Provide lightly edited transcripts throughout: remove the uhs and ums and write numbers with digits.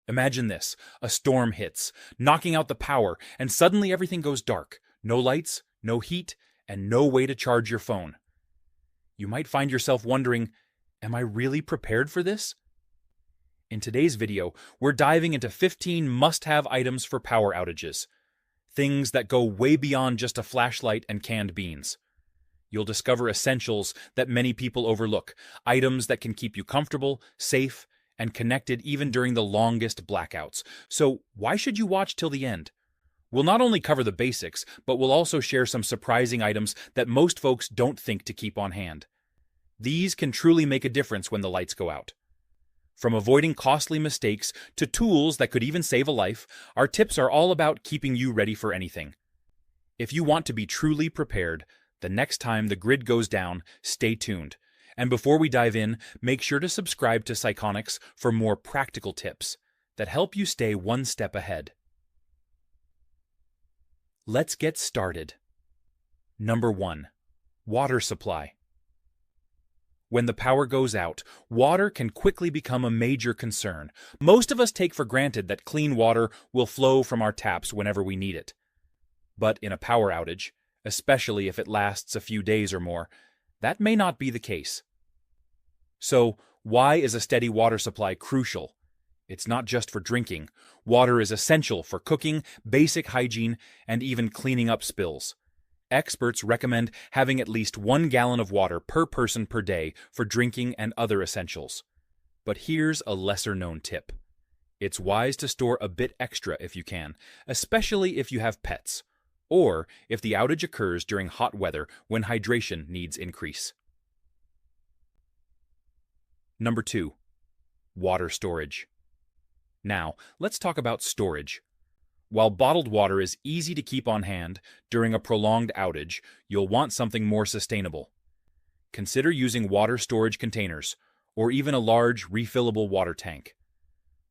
Imagine this: a storm hits, knocking out the power, and suddenly everything goes dark. No lights, no heat, and no way to charge your phone. You might find yourself wondering, am I really prepared for this? In today's video, we're diving into 15 must-have items for power outages. Things that go way beyond just a flashlight and canned beans. You'll discover essentials that many people overlook, items that can keep you comfortable, safe, and connected even during the longest blackouts. So why should you watch till the end? We'll not only cover the basics, but we'll also share some surprising items that most folks don't think to keep on hand. These can truly make a difference when the lights go out. From avoiding costly mistakes to tools that could even save a life, our tips are all about keeping you ready for anything. If you want to be truly prepared, the next time the grid goes down, stay tuned. And before we dive in, make sure to subscribe to Psychonics for more practical tips that help you stay one step ahead. Let's get started. Number 1. Water supply. When the power goes out, water can quickly become a major concern. Most of us take for granted that clean water will flow from our taps whenever we need it. But in a power outage, especially if it lasts a few days or more, that may not be the case. So, why is a steady water supply crucial? It's not just for drinking. Water is essential for cooking, basic hygiene, and even cleaning up spills. Experts recommend having at least 1 gallon of water per person per day for drinking and other essentials. But here's a lesser-known tip. It's wise to store a bit extra if you can, especially if you have pets, or if the outage occurs during hot weather when hydration needs increase. Number 2. Water storage. Now, let's talk about storage. While bottled water is easy to keep on hand, during a prolonged outage, you'll want something more sustainable. Consider using water storage containers, or even a large, refillable water tank.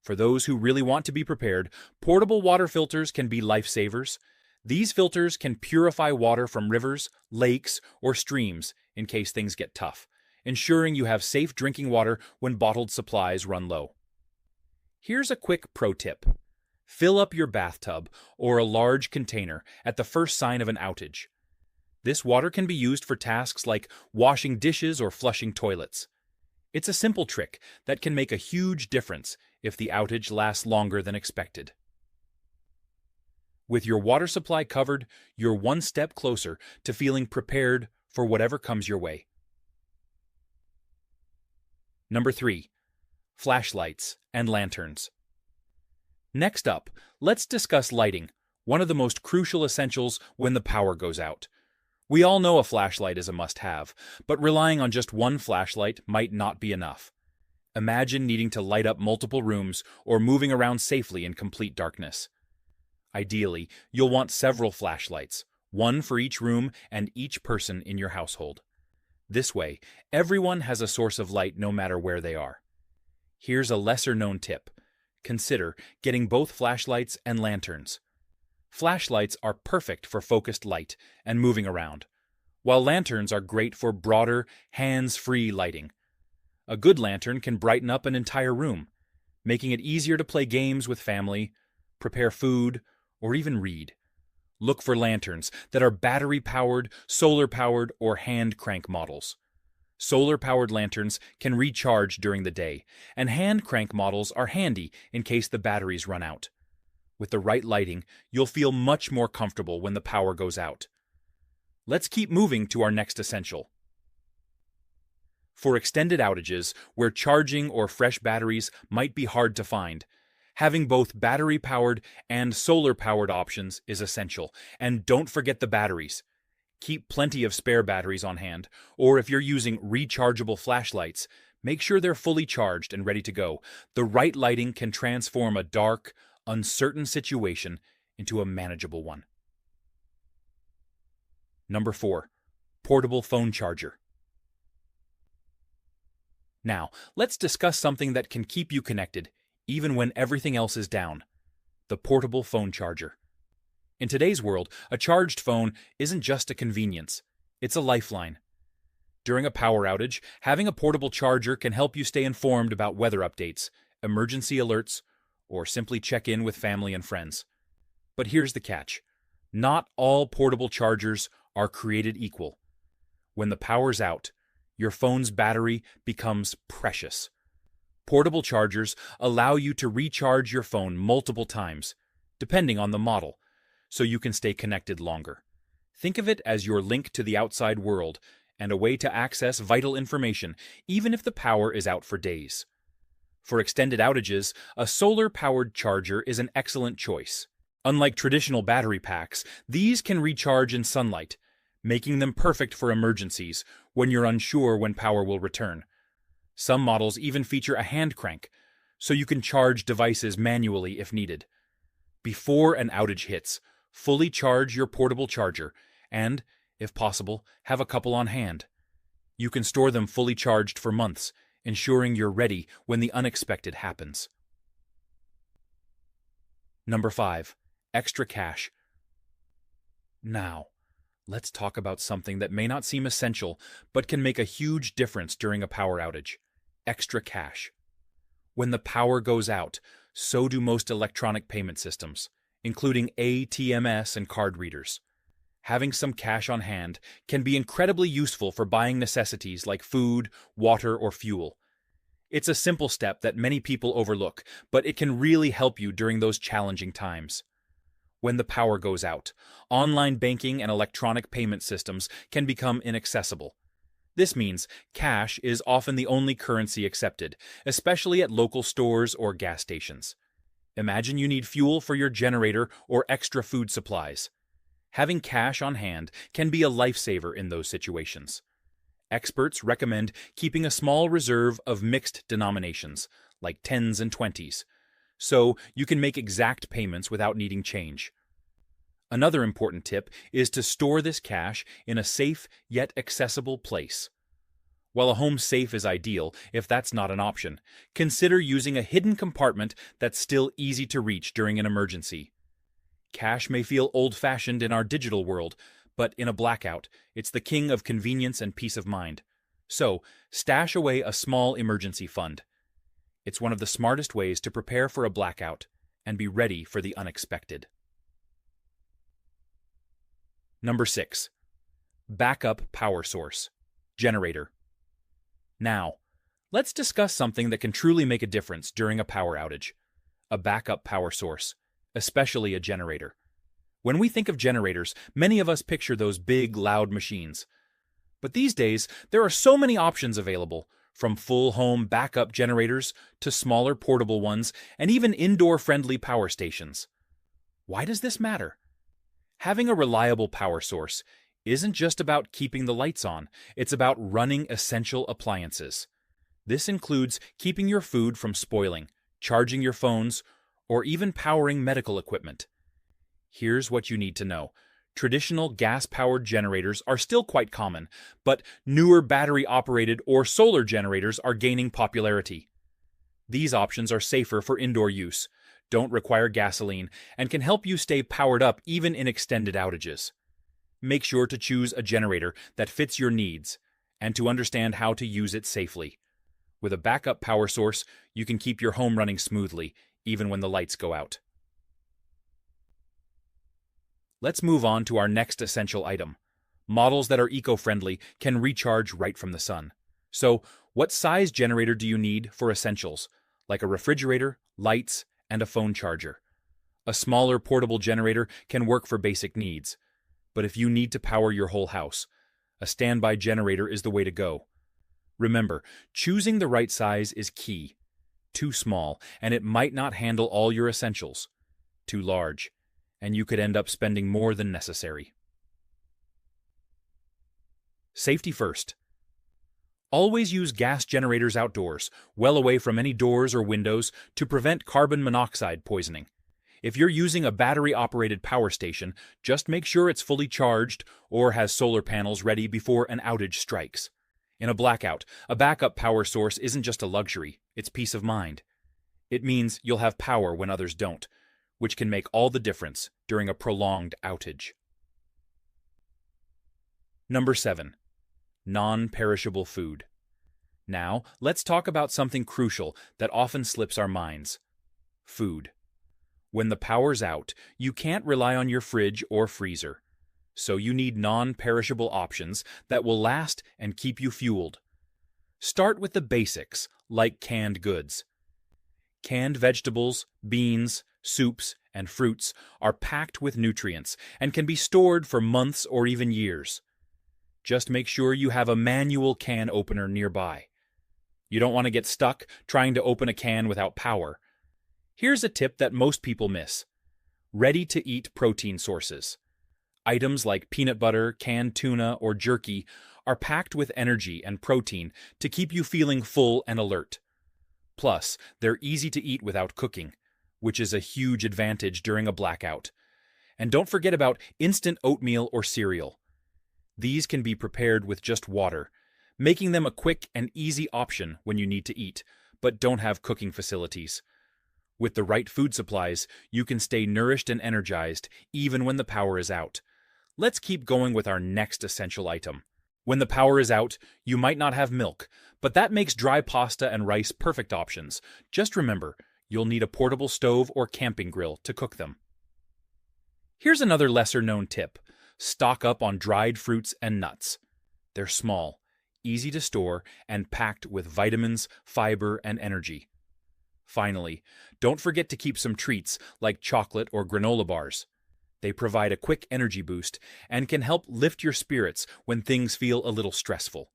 For those who really want to be prepared, portable water filters can be lifesavers. These filters can purify water from rivers, lakes, or streams in case things get tough, ensuring you have safe drinking water when bottled supplies run low. Here's a quick pro tip. Fill up your bathtub or a large container at the first sign of an outage. This water can be used for tasks like washing dishes or flushing toilets. It's a simple trick that can make a huge difference if the outage lasts longer than expected. With your water supply covered, you're one step closer to feeling prepared for whatever comes your way. Number 3. Flashlights and lanterns. Next up, let's discuss lighting, one of the most crucial essentials when the power goes out. We all know a flashlight is a must-have, but relying on just one flashlight might not be enough. Imagine needing to light up multiple rooms or moving around safely in complete darkness. Ideally, you'll want several flashlights, one for each room and each person in your household. This way, everyone has a source of light no matter where they are. Here's a lesser-known tip. Consider getting both flashlights and lanterns. Flashlights are perfect for focused light and moving around, while lanterns are great for broader, hands-free lighting. A good lantern can brighten up an entire room, making it easier to play games with family, prepare food, or even read. Look for lanterns that are battery-powered, solar-powered, or hand-crank models. Solar-powered lanterns can recharge during the day, and hand-crank models are handy in case the batteries run out. With the right lighting, you'll feel much more comfortable when the power goes out. Let's keep moving to our next essential. For extended outages, where charging or fresh batteries might be hard to find, having both battery-powered and solar-powered options is essential, and don't forget the batteries. Keep plenty of spare batteries on hand, or if you're using rechargeable flashlights, make sure they're fully charged and ready to go. The right lighting can transform a dark, uncertain situation into a manageable one. Number 4. Portable phone charger. Now, let's discuss something that can keep you connected, even when everything else is down: the portable phone charger. In today's world, a charged phone isn't just a convenience, it's a lifeline. During a power outage, having a portable charger can help you stay informed about weather updates, emergency alerts, or simply check in with family and friends. But here's the catch. Not all portable chargers are created equal. When the power's out, your phone's battery becomes precious. Portable chargers allow you to recharge your phone multiple times, depending on the model, so you can stay connected longer. Think of it as your link to the outside world and a way to access vital information, even if the power is out for days. For extended outages, a solar-powered charger is an excellent choice. Unlike traditional battery packs, these can recharge in sunlight, making them perfect for emergencies when you're unsure when power will return. Some models even feature a hand crank, so you can charge devices manually if needed. Before an outage hits, fully charge your portable charger and, if possible, have a couple on hand. You can store them fully charged for months, ensuring you're ready when the unexpected happens. Number 5. Extra cash. Now, let's talk about something that may not seem essential, but can make a huge difference during a power outage. Extra cash. When the power goes out, so do most electronic payment systems, including ATMs and card readers. Having some cash on hand can be incredibly useful for buying necessities like food, water, or fuel. It's a simple step that many people overlook, but it can really help you during those challenging times. When the power goes out, online banking and electronic payment systems can become inaccessible. This means cash is often the only currency accepted, especially at local stores or gas stations. Imagine you need fuel for your generator or extra food supplies. Having cash on hand can be a lifesaver in those situations. Experts recommend keeping a small reserve of mixed denominations, like 10s and 20s, so you can make exact payments without needing change. Another important tip is to store this cash in a safe yet accessible place. While a home safe is ideal, if that's not an option, consider using a hidden compartment that's still easy to reach during an emergency. Cash may feel old-fashioned in our digital world, but in a blackout, it's the king of convenience and peace of mind. So, stash away a small emergency fund. It's one of the smartest ways to prepare for a blackout and be ready for the unexpected. Number 6. Backup power source. Generator. Now, let's discuss something that can truly make a difference during a power outage. A backup power source, especially a generator. When we think of generators, many of us picture those big, loud machines. But these days, there are so many options available, from full home backup generators to smaller portable ones and even indoor-friendly power stations. Why does this matter? Having a reliable power source isn't just about keeping the lights on, it's about running essential appliances. This includes keeping your food from spoiling, charging your phones, or even powering medical equipment. Here's what you need to know. Traditional gas-powered generators are still quite common, but newer battery-operated or solar generators are gaining popularity. These options are safer for indoor use, don't require gasoline, and can help you stay powered up even in extended outages. Make sure to choose a generator that fits your needs and to understand how to use it safely. With a backup power source, you can keep your home running smoothly, even when the lights go out. Let's move on to our next essential item. Models that are eco-friendly can recharge right from the sun. So, what size generator do you need for essentials, like a refrigerator, lights, and a phone charger? A smaller portable generator can work for basic needs, but if you need to power your whole house, a standby generator is the way to go. Remember, choosing the right size is key. Too small, and it might not handle all your essentials. Too large, and you could end up spending more than necessary. Safety first. Always use gas generators outdoors, well away from any doors or windows, to prevent carbon monoxide poisoning. If you're using a battery-operated power station, just make sure it's fully charged or has solar panels ready before an outage strikes. In a blackout, a backup power source isn't just a luxury, it's peace of mind. It means you'll have power when others don't, which can make all the difference during a prolonged outage. Number 7. Non-perishable food. Now, let's talk about something crucial that often slips our minds. Food. When the power's out, you can't rely on your fridge or freezer. So you need non-perishable options that will last and keep you fueled. Start with the basics, like canned goods. Canned vegetables, beans, soups, and fruits are packed with nutrients and can be stored for months or even years. Just make sure you have a manual can opener nearby. You don't want to get stuck trying to open a can without power. Here's a tip that most people miss. Ready-to-eat protein sources. Items like peanut butter, canned tuna, or jerky are packed with energy and protein to keep you feeling full and alert. Plus, they're easy to eat without cooking, which is a huge advantage during a blackout. And don't forget about instant oatmeal or cereal. These can be prepared with just water, making them a quick and easy option when you need to eat, but don't have cooking facilities. With the right food supplies, you can stay nourished and energized even when the power is out. Let's keep going with our next essential item. When the power is out, you might not have milk, but that makes dry pasta and rice perfect options. Just remember, you'll need a portable stove or camping grill to cook them. Here's another lesser-known tip. Stock up on dried fruits and nuts. They're small, easy to store, and packed with vitamins, fiber, and energy. Finally, don't forget to keep some treats like chocolate or granola bars. They provide a quick energy boost and can help lift your spirits when things feel a little stressful.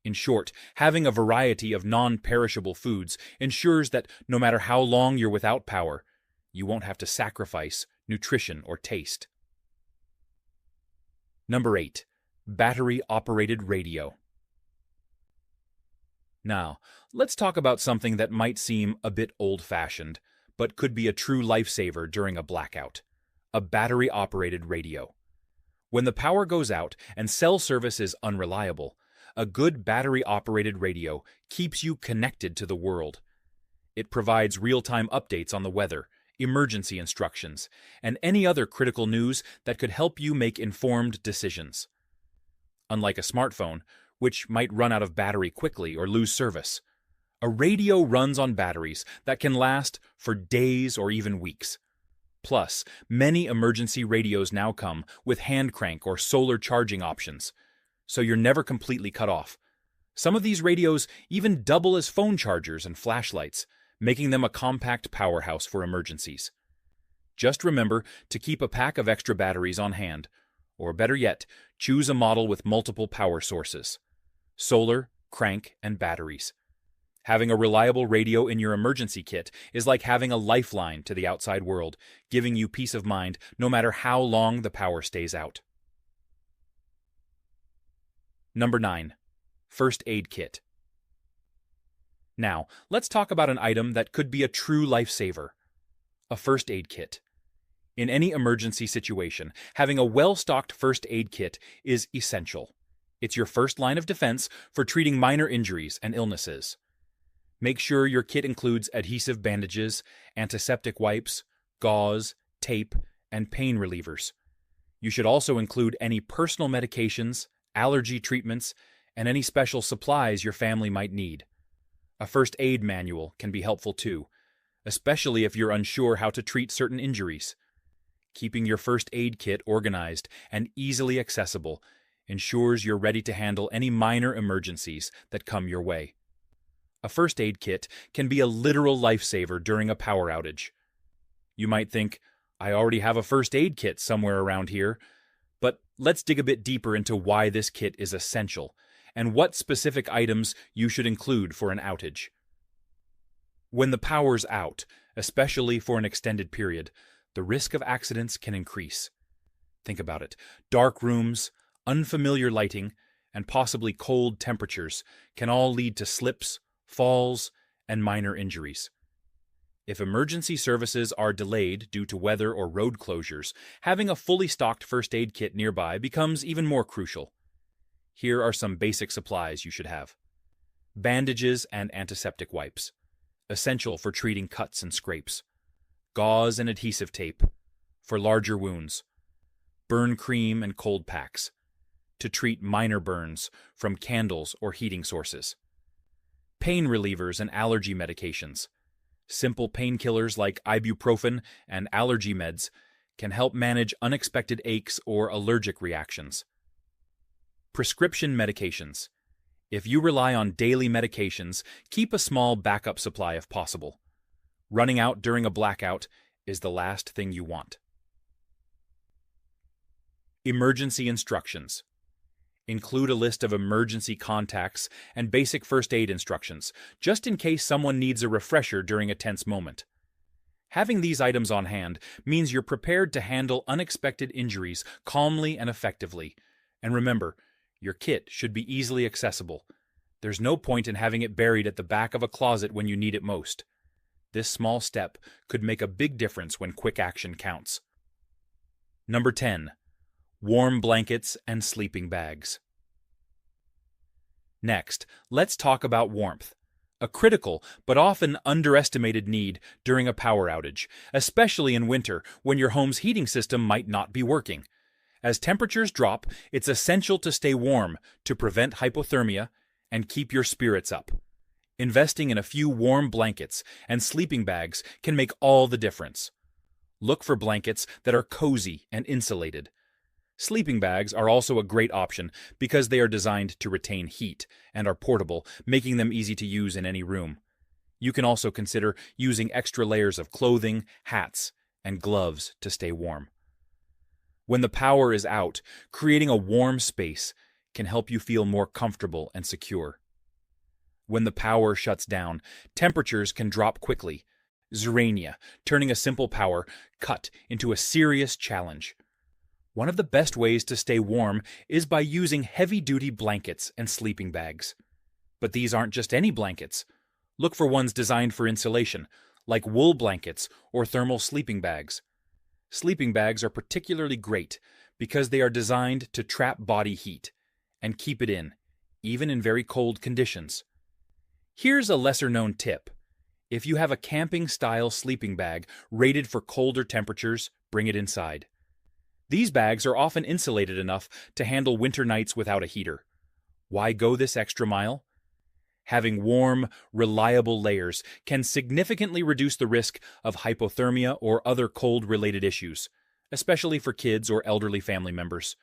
In short, having a variety of non-perishable foods ensures that no matter how long you're without power, you won't have to sacrifice nutrition or taste. Number 8. Battery-operated radio. Now, let's talk about something that might seem a bit old-fashioned, but could be a true lifesaver during a blackout. A battery-operated radio. When the power goes out and cell service is unreliable, a good battery-operated radio keeps you connected to the world. It provides real-time updates on the weather, emergency instructions, and any other critical news that could help you make informed decisions. Unlike a smartphone, which might run out of battery quickly or lose service, a radio runs on batteries that can last for days or even weeks. Plus, many emergency radios now come with hand crank or solar charging options, so you're never completely cut off. Some of these radios even double as phone chargers and flashlights, making them a compact powerhouse for emergencies. Just remember to keep a pack of extra batteries on hand, or better yet, choose a model with multiple power sources: solar, crank, and batteries. Having a reliable radio in your emergency kit is like having a lifeline to the outside world, giving you peace of mind no matter how long the power stays out. Number 9. First aid kit. Now, let's talk about an item that could be a true lifesaver: a first aid kit. In any emergency situation, having a well-stocked first aid kit is essential. It's your first line of defense for treating minor injuries and illnesses. Make sure your kit includes adhesive bandages, antiseptic wipes, gauze, tape, and pain relievers. You should also include any personal medications, allergy treatments, and any special supplies your family might need. A first aid manual can be helpful too, especially if you're unsure how to treat certain injuries. Keeping your first aid kit organized and easily accessible ensures you're ready to handle any minor emergencies that come your way. A first aid kit can be a literal lifesaver during a power outage. You might think, I already have a first aid kit somewhere around here, but let's dig a bit deeper into why this kit is essential and what specific items you should include for an outage. When the power's out, especially for an extended period, the risk of accidents can increase. Think about it. Dark rooms, unfamiliar lighting, and possibly cold temperatures can all lead to slips, falls, and minor injuries. If emergency services are delayed due to weather or road closures, having a fully stocked first aid kit nearby becomes even more crucial. Here are some basic supplies you should have. Bandages and antiseptic wipes, essential for treating cuts and scrapes. Gauze and adhesive tape, for larger wounds. Burn cream and cold packs, to treat minor burns from candles or heating sources. Pain relievers and allergy medications. Simple painkillers like ibuprofen and allergy meds can help manage unexpected aches or allergic reactions. Prescription medications. If you rely on daily medications, keep a small backup supply if possible. Running out during a blackout is the last thing you want. Emergency instructions. Include a list of emergency contacts and basic first aid instructions, just in case someone needs a refresher during a tense moment. Having these items on hand means you're prepared to handle unexpected injuries calmly and effectively. And remember, your kit should be easily accessible. There's no point in having it buried at the back of a closet when you need it most. This small step could make a big difference when quick action counts. Number 10. Warm blankets and sleeping bags. Next, let's talk about warmth, a critical but often underestimated need during a power outage, especially in winter when your home's heating system might not be working. As temperatures drop, it's essential to stay warm to prevent hypothermia and keep your spirits up. Investing in a few warm blankets and sleeping bags can make all the difference. Look for blankets that are cozy and insulated. Sleeping bags are also a great option because they are designed to retain heat and are portable, making them easy to use in any room. You can also consider using extra layers of clothing, hats, and gloves to stay warm. When the power is out, creating a warm space can help you feel more comfortable and secure. When the power shuts down, temperatures can drop quickly. Xerania, turning a simple power cut into a serious challenge. One of the best ways to stay warm is by using heavy-duty blankets and sleeping bags. But these aren't just any blankets. Look for ones designed for insulation, like wool blankets or thermal sleeping bags. Sleeping bags are particularly great because they are designed to trap body heat and keep it in, even in very cold conditions. Here's a lesser-known tip. If you have a camping-style sleeping bag rated for colder temperatures, bring it inside. These bags are often insulated enough to handle winter nights without a heater. Why go this extra mile? Having warm, reliable layers can significantly reduce the risk of hypothermia or other cold-related issues, especially for kids or elderly family members.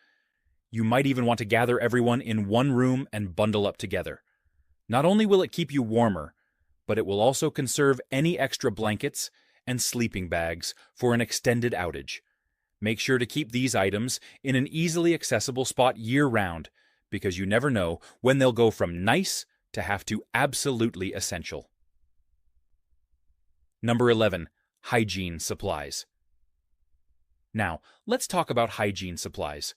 You might even want to gather everyone in one room and bundle up together. Not only will it keep you warmer, but it will also conserve any extra blankets and sleeping bags for an extended outage. Make sure to keep these items in an easily accessible spot year-round, because you never know when they'll go from nice to have to absolutely essential. Number 11. Hygiene supplies. Now, let's talk about hygiene supplies.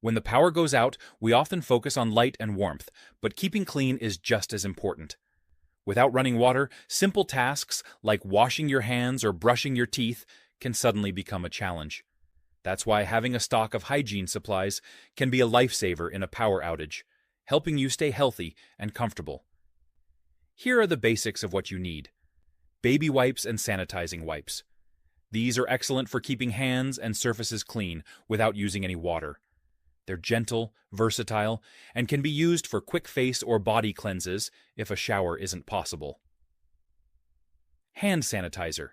When the power goes out, we often focus on light and warmth, but keeping clean is just as important. Without running water, simple tasks like washing your hands or brushing your teeth can suddenly become a challenge. That's why having a stock of hygiene supplies can be a lifesaver in a power outage, helping you stay healthy and comfortable. Here are the basics of what you need. Baby wipes and sanitizing wipes. These are excellent for keeping hands and surfaces clean without using any water. They're gentle, versatile, and can be used for quick face or body cleanses if a shower isn't possible. Hand sanitizer.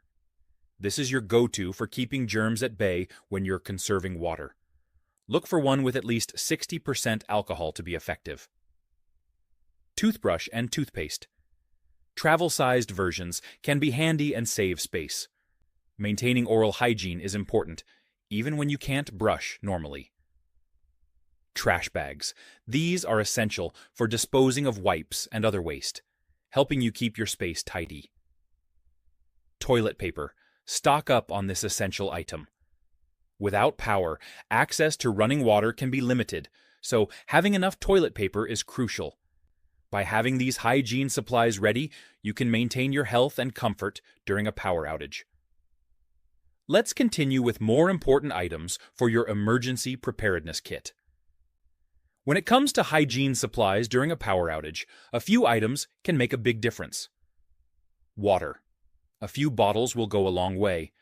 This is your go-to for keeping germs at bay when you're conserving water. Look for one with at least 60% alcohol to be effective. Toothbrush and toothpaste. Travel-sized versions can be handy and save space. Maintaining oral hygiene is important, even when you can't brush normally. Trash bags. These are essential for disposing of wipes and other waste, helping you keep your space tidy. Toilet paper. Stock up on this essential item. Without power, access to running water can be limited, so having enough toilet paper is crucial. By having these hygiene supplies ready, you can maintain your health and comfort during a power outage. Let's continue with more important items for your emergency preparedness kit. When it comes to hygiene supplies during a power outage, a few items can make a big difference. Water. A few bottles will go a long way,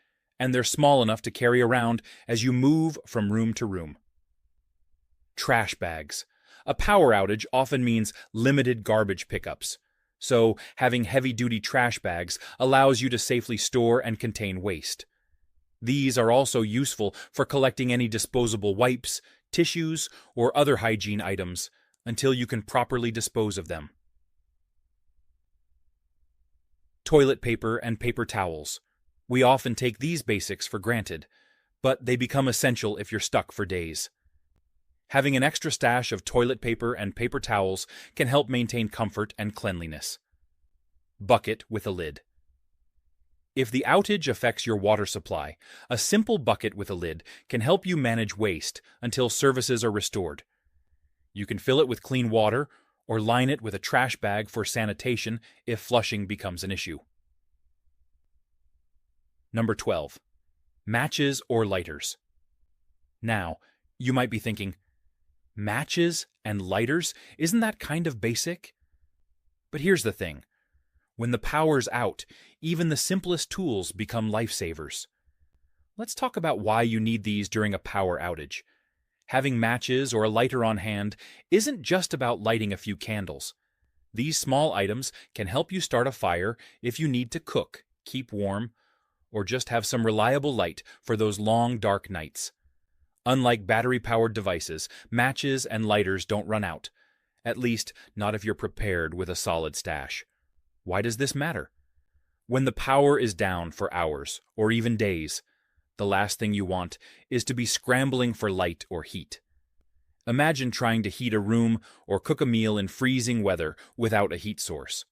and they're small enough to carry around as you move from room to room. Trash bags. A power outage often means limited garbage pickups, So, having heavy-duty trash bags allows you to safely store and contain waste. These are also useful for collecting any disposable wipes, tissues, or other hygiene items until you can properly dispose of them. Toilet paper and paper towels. We often take these basics for granted, but they become essential if you're stuck for days. Having an extra stash of toilet paper and paper towels can help maintain comfort and cleanliness. Bucket with a lid. If the outage affects your water supply, a simple bucket with a lid can help you manage waste until services are restored. You can fill it with clean water or line it with a trash bag for sanitation if flushing becomes an issue. Number 12. Matches or lighters. Now, you might be thinking, matches and lighters, isn't that kind of basic? But here's the thing. When the power's out, even the simplest tools become lifesavers. Let's talk about why you need these during a power outage. Having matches or a lighter on hand isn't just about lighting a few candles. These small items can help you start a fire if you need to cook, keep warm, or just have some reliable light for those long, dark nights. Unlike battery-powered devices, matches and lighters don't run out. At least, not if you're prepared with a solid stash. Why does this matter? When the power is down for hours, or even days, the last thing you want is to be scrambling for light or heat. Imagine trying to heat a room or cook a meal in freezing weather without a heat source.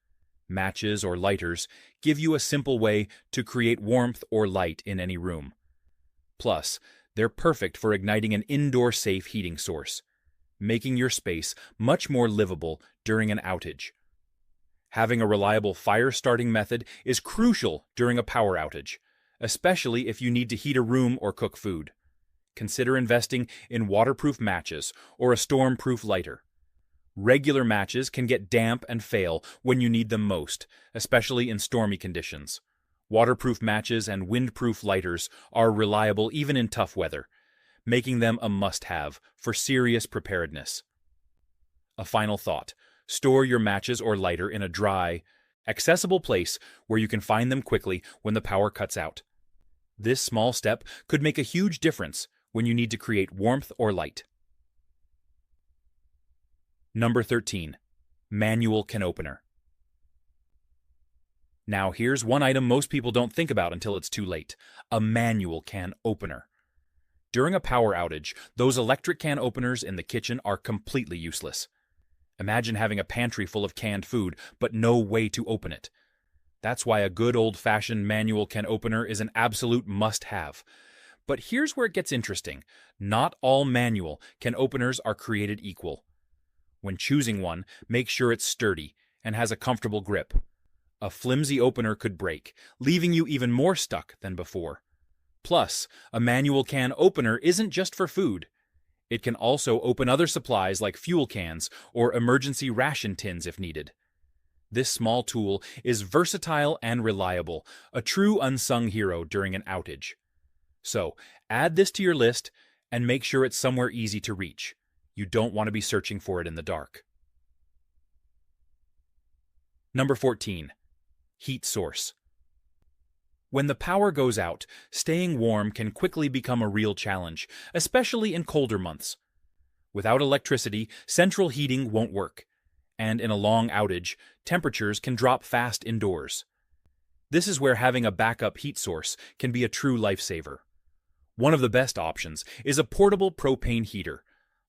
Matches or lighters give you a simple way to create warmth or light in any room. Plus, they're perfect for igniting an indoor-safe heating source, making your space much more livable during an outage. Having a reliable fire-starting method is crucial during a power outage, especially if you need to heat a room or cook food. Consider investing in waterproof matches or a storm-proof lighter. Regular matches can get damp and fail when you need them most, especially in stormy conditions. Waterproof matches and windproof lighters are reliable even in tough weather, making them a must-have for serious preparedness. A final thought. Store your matches or lighter in a dry, accessible place where you can find them quickly when the power cuts out. This small step could make a huge difference when you need to create warmth or light. Number 13. Manual can opener. Now here's one item most people don't think about until it's too late. A manual can opener. During a power outage, those electric can openers in the kitchen are completely useless. Imagine having a pantry full of canned food, but no way to open it. That's why a good old-fashioned manual can opener is an absolute must-have. But here's where it gets interesting. Not all manual can openers are created equal. When choosing one, make sure it's sturdy and has a comfortable grip. A flimsy opener could break, leaving you even more stuck than before. Plus, a manual can opener isn't just for food. It can also open other supplies like fuel cans or emergency ration tins if needed. This small tool is versatile and reliable, a true unsung hero during an outage. So, add this to your list and make sure it's somewhere easy to reach. You don't want to be searching for it in the dark. Number 14. Heat source. When the power goes out, staying warm can quickly become a real challenge, especially in colder months. Without electricity, central heating won't work, and in a long outage, temperatures can drop fast indoors. This is where having a backup heat source can be a true lifesaver. One of the best options is a portable propane heater,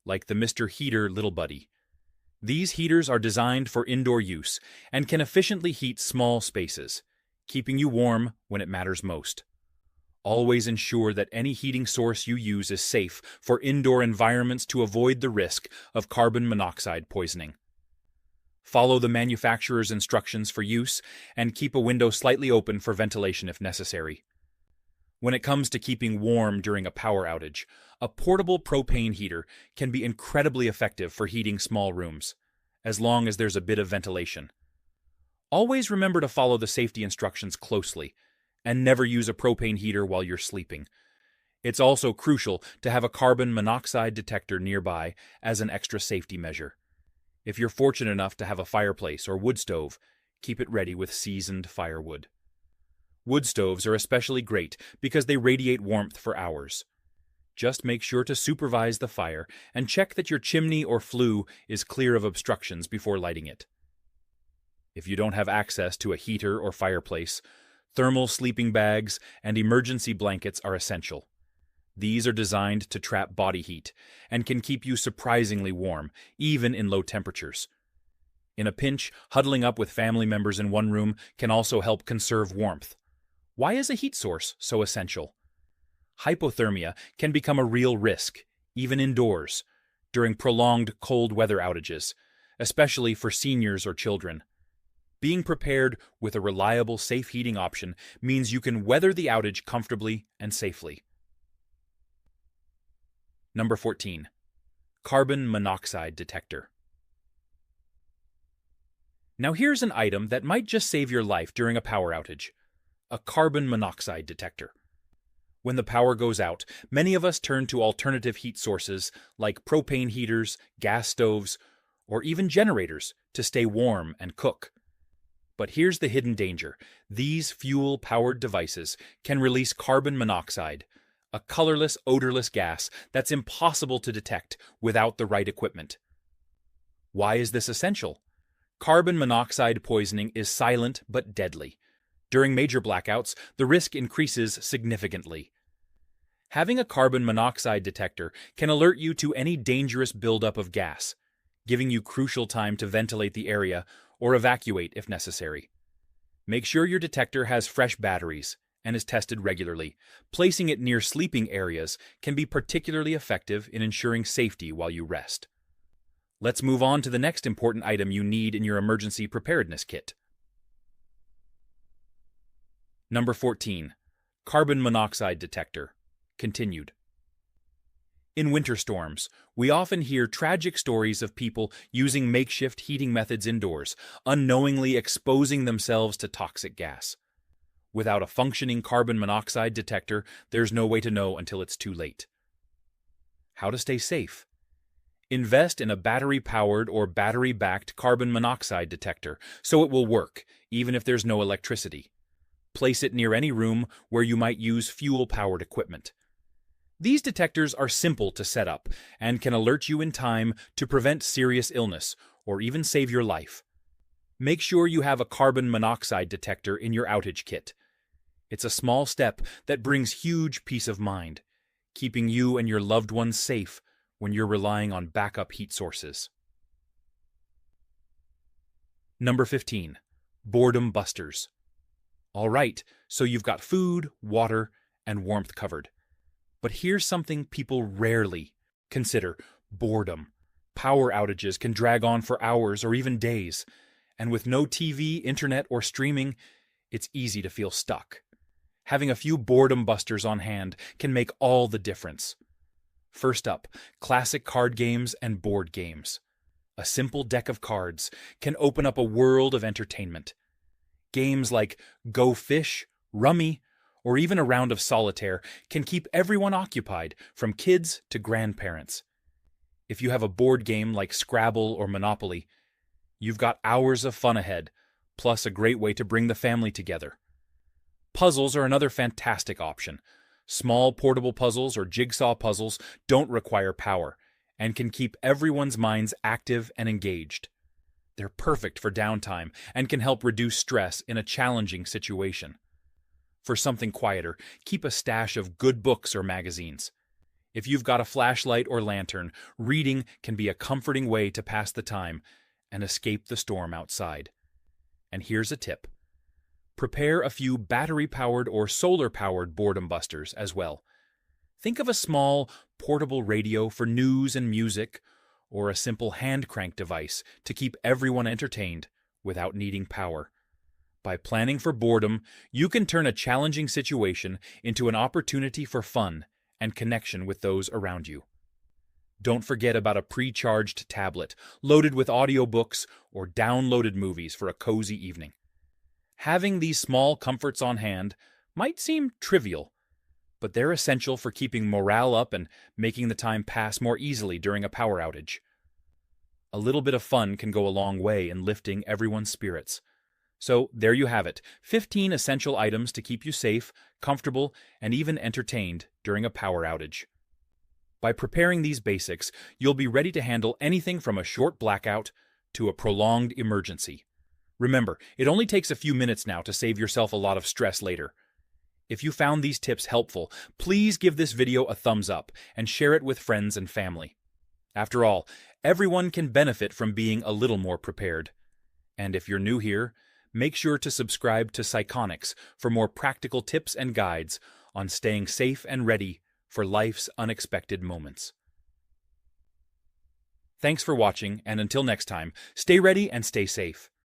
like the Mr. Heater Little Buddy. These heaters are designed for indoor use and can efficiently heat small spaces, keeping you warm when it matters most. Always ensure that any heating source you use is safe for indoor environments to avoid the risk of carbon monoxide poisoning. Follow the manufacturer's instructions for use and keep a window slightly open for ventilation if necessary. When it comes to keeping warm during a power outage, a portable propane heater can be incredibly effective for heating small rooms, as long as there's a bit of ventilation. Always remember to follow the safety instructions closely, and never use a propane heater while you're sleeping. It's also crucial to have a carbon monoxide detector nearby as an extra safety measure. If you're fortunate enough to have a fireplace or wood stove, Keep it ready with seasoned firewood. Wood stoves are especially great because they radiate warmth for hours. Just make sure to supervise the fire and check that your chimney or flue is clear of obstructions before lighting it. If you don't have access to a heater or fireplace, thermal sleeping bags and emergency blankets are essential. These are designed to trap body heat and can keep you surprisingly warm, even in low temperatures. In a pinch, huddling up with family members in one room can also help conserve warmth. Why is a heat source so essential? Hypothermia can become a real risk, even indoors, during prolonged cold weather outages, especially for seniors or children. Being prepared with a reliable, safe heating option means you can weather the outage comfortably and safely. Number 14. Carbon monoxide detector. Now here's an item that might just save your life during a power outage. A carbon monoxide detector. When the power goes out, many of us turn to alternative heat sources like propane heaters, gas stoves, or even generators to stay warm and cook. But here's the hidden danger. These fuel-powered devices can release carbon monoxide, a colorless, odorless gas that's impossible to detect without the right equipment. Why is this essential? Carbon monoxide poisoning is silent but deadly. During major blackouts, the risk increases significantly. Having a carbon monoxide detector can alert you to any dangerous buildup of gas, giving you crucial time to ventilate the area or evacuate if necessary. Make sure your detector has fresh batteries and is tested regularly. Placing it near sleeping areas can be particularly effective in ensuring safety while you rest. Let's move on to the next important item you need in your emergency preparedness kit. Number 14. Carbon monoxide detector. Continued. In winter storms, we often hear tragic stories of people using makeshift heating methods indoors, unknowingly exposing themselves to toxic gas. Without a functioning carbon monoxide detector, there's no way to know until it's too late. How to stay safe? Invest in a battery-powered or battery-backed carbon monoxide detector so it will work, even if there's no electricity. Place it near any room where you might use fuel-powered equipment. These detectors are simple to set up and can alert you in time to prevent serious illness or even save your life. Make sure you have a carbon monoxide detector in your outage kit. It's a small step that brings huge peace of mind, keeping you and your loved ones safe when you're relying on backup heat sources. Number 15. Boredom busters. All right, so you've got food, water, and warmth covered. But here's something people rarely consider: boredom. Power outages can drag on for hours or even days, and with no TV, internet, or streaming, it's easy to feel stuck. Having a few boredom busters on hand can make all the difference. First up, classic card games and board games. A simple deck of cards can open up a world of entertainment. Games like Go Fish, Rummy, or even a round of solitaire can keep everyone occupied, from kids to grandparents. If you have a board game like Scrabble or Monopoly, you've got hours of fun ahead, plus a great way to bring the family together. Puzzles are another fantastic option. Small portable puzzles or jigsaw puzzles don't require power and can keep everyone's minds active and engaged. They're perfect for downtime and can help reduce stress in a challenging situation. For something quieter, keep a stash of good books or magazines. If you've got a flashlight or lantern, reading can be a comforting way to pass the time and escape the storm outside. And here's a tip. Prepare a few battery-powered or solar-powered boredom busters as well. Think of a small, portable radio for news and music, or a simple hand-crank device to keep everyone entertained without needing power. By planning for boredom, you can turn a challenging situation into an opportunity for fun and connection with those around you. Don't forget about a pre-charged tablet loaded with audiobooks or downloaded movies for a cozy evening. Having these small comforts on hand might seem trivial, but they're essential for keeping morale up and making the time pass more easily during a power outage. A little bit of fun can go a long way in lifting everyone's spirits, So there you have it, 15 essential items to keep you safe, comfortable, and even entertained during a power outage. By preparing these basics, you'll be ready to handle anything from a short blackout to a prolonged emergency. Remember, it only takes a few minutes now to save yourself a lot of stress later. If you found these tips helpful, please give this video a thumbs up and share it with friends and family. After all, everyone can benefit from being a little more prepared. And if you're new here, make sure to subscribe to Psychonics for more practical tips and guides on staying safe and ready for life's unexpected moments. Thanks for watching, and until next time, stay ready and stay safe.